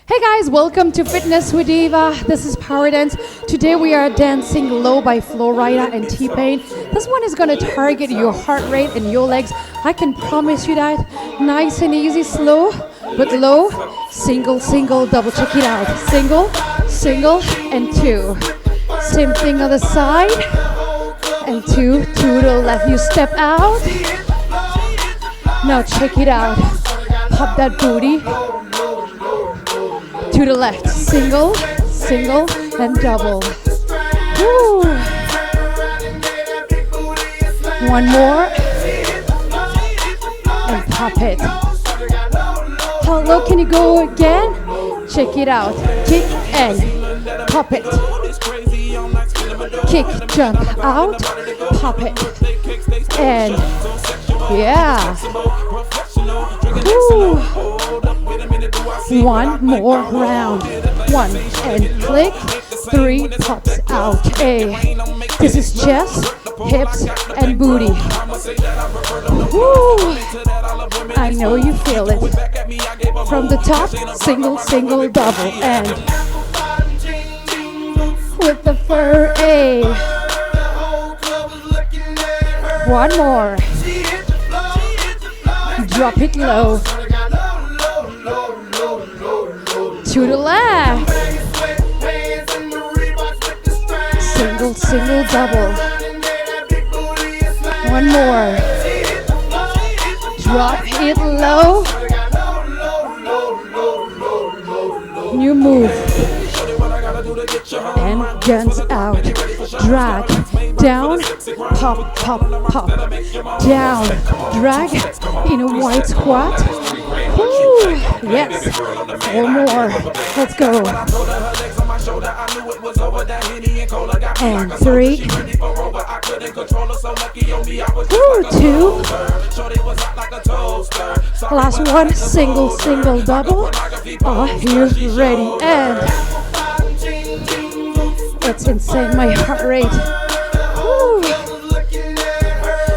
Hey guys, welcome to Fitness with Diva. This is Power Dance. Today we are dancing Low by Flo Rida and T-Pain. This one is going to target your heart rate and your legs. I can promise you that. Nice and easy, slow, but low. Single, single, double. Check it out. Single, single, and two. Same thing on the side. And two to the left. You step out. Now check it out. Pop that booty. To the left, single, single, and double. Woo. One more, and pop it. How low can you go again? Check it out. Kick and pop it. Kick, jump out, pop it. And yeah. Woo. One more round. One and click. Three pops out. A. This is chest, hips, and booty. Woo. I know you feel it. From the top, single, single, double, and with the fur. A. One more. Drop it low. To the left. Single, single, double. One more. Drop it low. New move. And guns out. Drag. Down. Pop, pop, pop. Down. Drag in a wide squat. Woo. Yes. One more. Let's go. And three. Woo. Two. Last one. Single, single, double. Are you ready? And it's insane. My heart rate. Woo.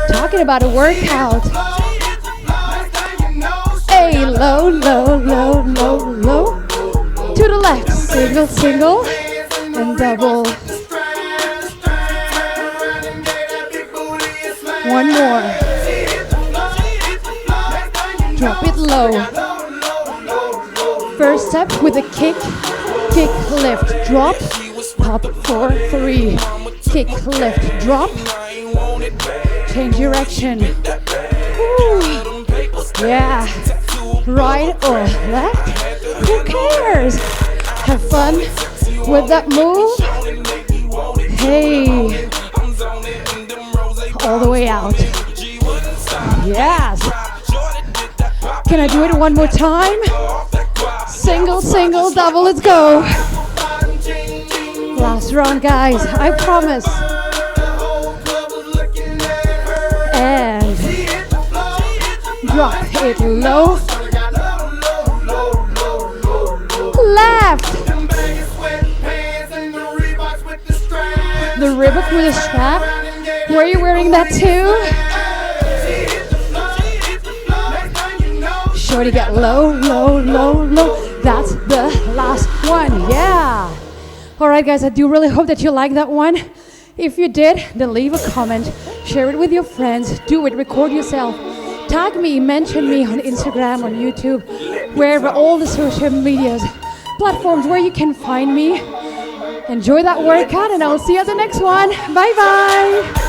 Talking about a workout. A low, low, low, low, low. To the left. Single, single, and double. One more. Drop it low. First step with a kick. Kick, lift, drop. Pop, 4, 3. Kick, lift, drop. Change direction. Woo. Yeah. Right or left? Who cares? Have fun with that move. Hey. All the way out. Yes. Can I do it one more time? Single, single, double. Let's go. Last round, guys. I promise. And drop it low. Left. The Reebok with a strap. Were you wearing that too? Shorty got low, low, low, low. That's the last one. Yeah. All right, guys. I do really hope that you like that one. If you did, then leave a comment. Share it with your friends. Do it. Record yourself. Tag me. Mention me on Instagram, on YouTube, wherever, all the social medias. Platforms where you can find me. Enjoy that workout, and I'll see you at the next one. Bye bye.